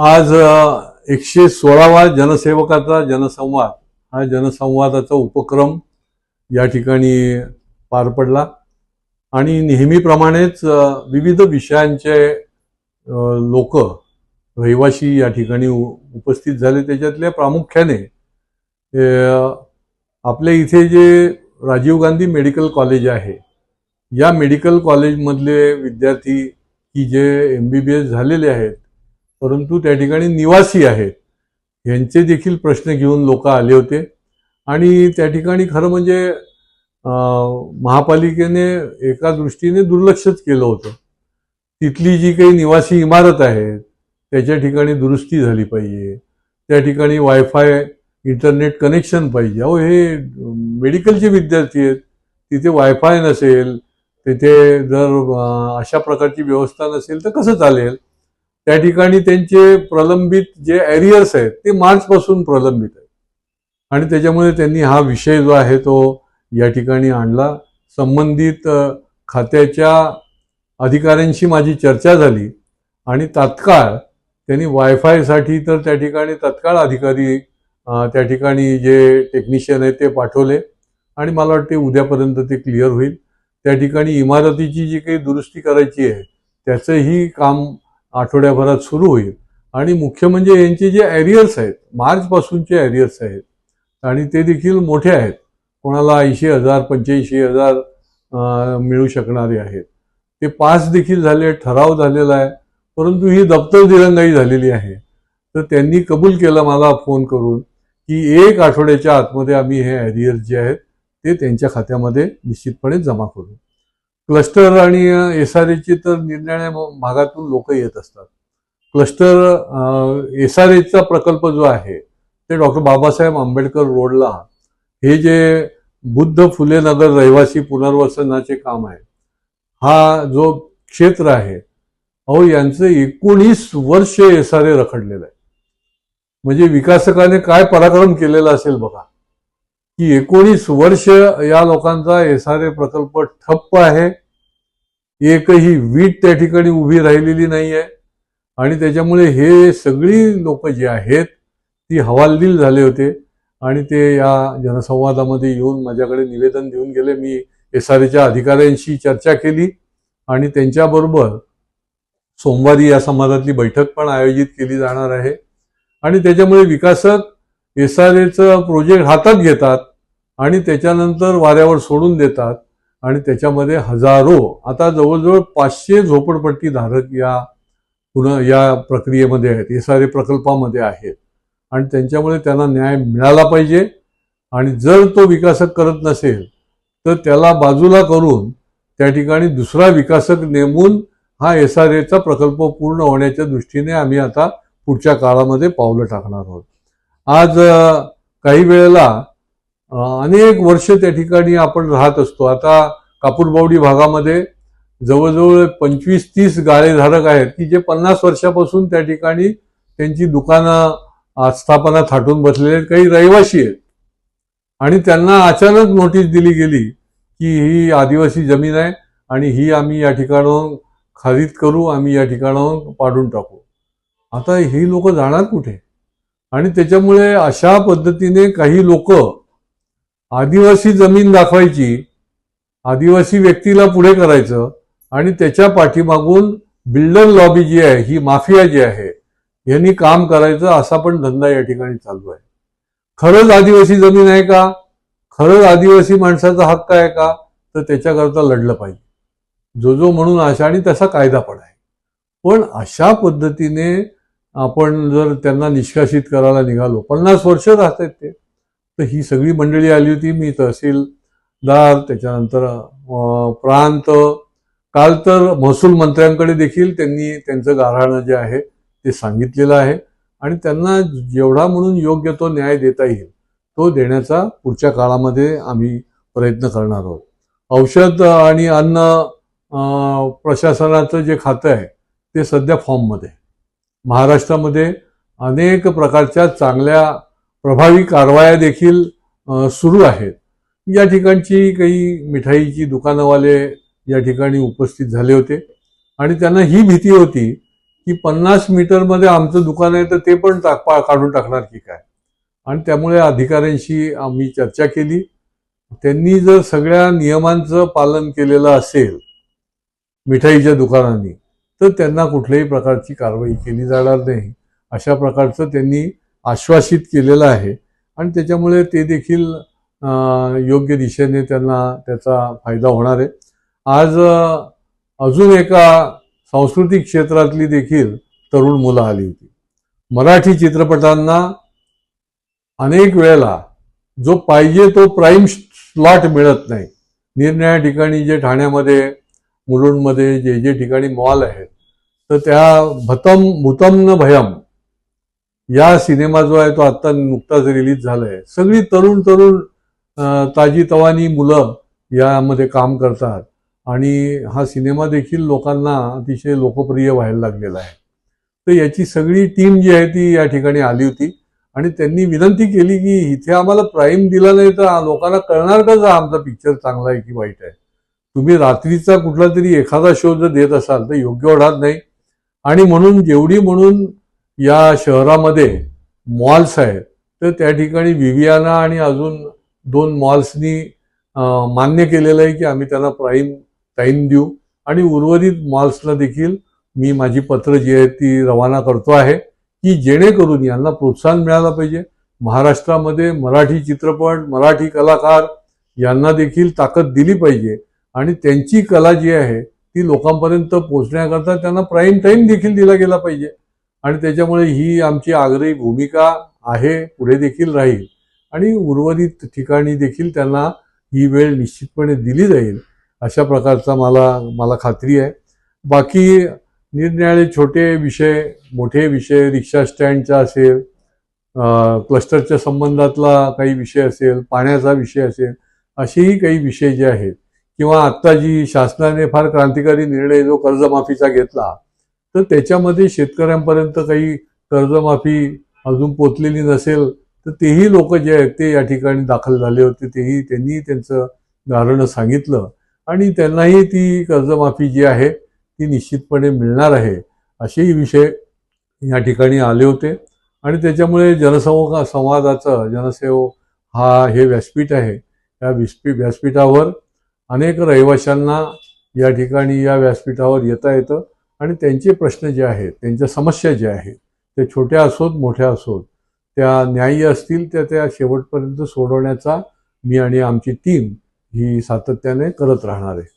आज 116वा जनसेवकाचा जनसंवाद हा जनसंवादाचा उपक्रम या ठिकाणी पार पडला आणि नेहमीप्रमाणेच विविध विषयांचे लोक रहिवासी या ठिकाणी उपस्थित झाले। त्याच्यातल्या प्रामुख्याने आपल्या इथे जे राजीव गांधी मेडिकल कॉलेज आहे या मेडिकल कॉलेजमधले विद्यार्थी की जे MBBS झालेले आहेत परंतु त्या ठिकाणी निवासी आहेत यांचे देखील प्रश्न घेऊन लोक आले होते। आणि त्या ठिकाणी खरं म्हणजे महापालिकेने एका दृष्टीने दुर्लक्षच केलं होतं। तिथली जी काही निवासी इमारत आहे त्याच्या ठिकाणी दुरुस्ती झाली पाहिजे, त्या ठिकाणी वायफाय इंटरनेट कनेक्शन पाहिजे। अहो हे मेडिकलचे विद्यार्थी आहेत, तिथे वायफाय नसेल, तिथे जर अशा प्रकारची व्यवस्था नसेल तर कसं चालेल। त्या ठिकाणी त्यांचे प्रलंबित जे एरियर्स आहेत ते मार्चपासून प्रलंबित आहेत आणि त्याच्यामुळे त्यांनी हा विषय जो आहे तो या ठिकाणी आणला। संबंधित खात्याच्या अधिकाऱ्यांशी माझी चर्चा झाली आणि तात्काळ त्यांनी वायफायसाठी तर त्या ठिकाणी तात्काळ अधिकारी त्या ठिकाणी जे टेक्निशियन आहेत ते पाठवले आणि मला वाटते उद्यापर्यंत ते क्लिअर होईल। त्या ठिकाणी इमारतीची जी काही दुरुस्ती करायची आहे त्याचंही काम आठवड्याभरात सुरू होईल आणि मुख्य म्हणजे यांचे जे एरियर्स आहेत मार्चपासूनचे एरियर्स आहेत आणि ते देखील मोठे आहेत, कोणाला 80,000 85,000 मिळू शकणारे आहेत। ते पास देखील झाले, ठराव झालेला आहे, परंतु ही दप्तर दिरंगाई झालेली आहे। तर त्यांनी कबूल केलं मला फोन करून की 1 आठवड्याच्या आतमध्ये आम्ही हे एरियर्स जे आहेत ते त्यांच्या खात्यामध्ये निश्चितपणे जमा करू। क्लस्टर आणि SRAचे तर निरनिराळ्या भागातून लोक येत असतात। क्लस्टर SRAचा प्रकल्प जो आहे ते डॉक्टर बाबासाहेब आंबेडकर रोडला हे जे बुद्ध फुले नगर रहिवासी पुनर्वसनाचे काम आहे हा जो क्षेत्र आहे अहो यांचं 19 वर्ष SRA रखडलेलं आहे। म्हणजे विकासकाने काय पराक्रम केलेला असेल बघा की 19 वर्ष या लोकांचा SRA प्रकल्प ठप्प आहे, एकही वीट त्या ठिकाणी उभी राहिलेली नाही आहे आणि त्याच्यामुळे हे सगळी लोक जे आहेत ती हवालदिल झाले होते आणि ते या जनसंवादामध्ये येऊन माझ्याकडे निवेदन देऊन गेले। मी SRAच्या अधिकाऱ्यांशी चर्चा केली आणि त्यांच्याबरोबर सोमवारी या समाजातली बैठक पण आयोजित केली जाणार आहे आणि त्याच्यामुळे विकासक SRAचं प्रोजेक्ट हातात घेतात आणि त्याच्यानंतर वाऱ्यावर सोडून देतात आणि त्याच्यामध्ये हजारो आता जवळजवळ 500 झोपडपट्टी धारक या प्रक्रियेमध्ये आहेत, SRA प्रकल्पामध्ये आहेत आणि त्यांच्यामुळे त्यांना न्याय मिळाला पाहिजे आणि जर तो विकासक करत नसेल तर त्याला बाजूला करून त्या ठिकाणी दुसरा विकासक नेमून हा SRAचा प्रकल्प पूर्ण होण्याच्या दृष्टीने आम्ही आता पुढच्या काळामध्ये पावलं टाकणार आहोत। आज काही वेळेला अनेक वर्ष त्या ठिकाणी आपण राहत असतो। आता कापूरबावडी भागामध्ये जवळजवळ 25-30 गाळेधारक आहेत की जे 50 वर्षापासून त्या ठिकाणी त्यांची दुकानं आस्थापना थाटून बसलेले आहेत, काही रहिवासी आहेत आणि त्यांना अचानक नोटीस दिली गेली की ही आदिवासी जमीन आहे आणि ही आम्ही या ठिकाणाहून खरीद करू, आम्ही या ठिकाणाहून पाडून टाकू। आता ही लोक जाणार कुठे? आणि त्याच्यामुळे अशा पद्धतीने काही लोक आदिवासी जमीन दाखवायची, आदिवासी व्यक्तीला पुढे करायचं आणि त्याच्या पाठीमागून बिल्डर लॉबी जी आहे ही माफिया जी आहे यांनी काम करायचं असा पण धंदा या ठिकाणी चालू आहे। खरंच आदिवासी जमीन आहे का, खरंच आदिवासी माणसाचा हक्क आहे का, तर त्याच्याकरता लढलं पाहिजे जो म्हणून अशा आणि तसा कायदा पण आहे। पण अशा पद्धतीने आपण जर त्यांना निष्कासित करायला निघालो, 50 वर्ष राहतात ते, तर ही सगळी मंडळी आली होती। मी तहसीलदार, त्याच्यानंतर प्रांत, काल तर महसूल मंत्र्यांकडे देखील त्यांनी त्यांचं गाऱ्हाणं जे आहे ते सांगितलेलं आहे आणि त्यांना जेवढा म्हणून योग्य तो न्याय देता येईल तो देण्याचा पुढच्या काळामध्ये आम्ही प्रयत्न करणार आहोत। औषध आणि अन्न प्रशासनाचं जे खातं आहे ते सध्या फॉर्ममध्ये, महाराष्ट्रामध्ये अनेक प्रकारच्या चांगल्या प्रभावी कारवाया देखील सुरू आहेत। या ठिकाणची काही मिठाईची दुकानवाले या ठिकाणी उपस्थित झाले होते आणि त्यांना ही भीती होती की 50 मीटरमध्ये आमचं दुकान आहे तर ते पण काढून टाकणार की काय. आणि त्यामुळे अधिकाऱ्यांशी आम्ही चर्चा केली. त्यांनी जर सगळ्या नियमांचं पालन केलेलं असेल मिठाईच्या दुकानांनी तर त्यांना कुठल्याही प्रकारची कारवाई केली जाणार नाही, अशा प्रकारचं त्यांनी आश्वासित केलेलं आहे. आणि त्याच्यामुळे ते देखील योग्य दिशेने त्यांना त्याचा फायदा होणार आहे. आज अजून एका सांस्कृतिक क्षेत्रातली देखील तरुण मुलं आली होती. मराठी चित्रपटांना अनेक वेळेला जो पाहिजे तो प्राईम स्लॉट मिळत नाही. निरनिराळ्या ठिकाणी जे ठाण्यामध्ये मुलुंडमध्ये जे ठिकाणी मॉल आहेत तर त्या भूतम न भयम या सिनेमा जो आहे तो आत्ता नुकताच रिलीज झालाय. सगळी तरुण ताजी तवानी मुलं यामध्ये काम करतात आणि हा सिनेमा देखील लोकांना अतिशय लोकप्रिय व्हायला लागलेला आहे. तर याची सगळी टीम जी आहे ती या ठिकाणी आली होती आणि त्यांनी विनंती केली की इथे आम्हाला प्राईम दिला नाही तर लोकांना कळणार का आमचा पिक्चर चांगला आहे की वाईट आहे. तुम्ही रात्रीचा कुठला तरी एखादा शो जर देत असाल तर योग्य होणार नाही. आणि म्हणून या शहरामध्ये मॉल्स आहेत तर त्या ठिकाणी विवियाना आणि अजून 2 मॉल्सनी मान्य केलेलं आहे की आम्ही त्यांना प्राईम टाईम देऊ. आणि उर्वरित मॉल्सला देखील मी माझी पत्र जी आहेत ती रवाना करतो आहे की जेणेकरून यांना प्रोत्साहन मिळालं पाहिजे. महाराष्ट्रामध्ये मराठी चित्रपट मराठी कलाकार यांना देखील ताकद दिली पाहिजे आणि त्यांची कला जी आहे ती लोकांपर्यंत पोहोचण्याकरता त्यांना प्राईम टाईम देखील दिला गेला पाहिजे. आणि त्याच्यामुळे ही आमची आग्रही भूमिका आहे, पुढे देखील राहील आणि उर्वरित ठिकाणी देखील त्यांना ही वेळ निश्चितपणे दिली जाईल अशा प्रकारचा मला खात्री आहे. बाकी निरनिराळे छोटे विषय मोठे विषय रिक्षा स्टँडचा असेल, क्लस्टरच्या संबंधातला काही विषय असेल, पाण्याचा विषय असेल, असेही काही विषय जे आहेत किंवा आत्ता जी शासनाने फार क्रांतिकारी निर्णय जो कर्जमाफीचा घेतला तर त्याच्यामध्ये शेतकऱ्यांपर्यंत काही कर्जमाफी अजून पोचलेली नसेल तर तेही लोक जे आहेत ते या ठिकाणी दाखल झाले होते. त्यांनी त्यांचं गाऱ्हाणं सांगितलं आणि त्यांनाही ती कर्जमाफी जी आहे ती निश्चितपणे मिळणार आहे असेही विषय या ठिकाणी आले होते. आणि त्याच्यामुळे जनसेव हे व्यासपीठ आहे. या व्यासपीठावर अनेक रहिवाशांना या ठिकाणी या व्यासपीठावर येता येतं आणि त्यांचे प्रश्न जे आहेत त्यांच्या समस्या ज्या आहेत त्या छोट्या असोत मोठ्या असोत त्या न्याय्य असतील त्या शेवटपर्यंत सोडवण्याचा मी आणि आमची टीम ही सातत्याने करत राहणार आहे.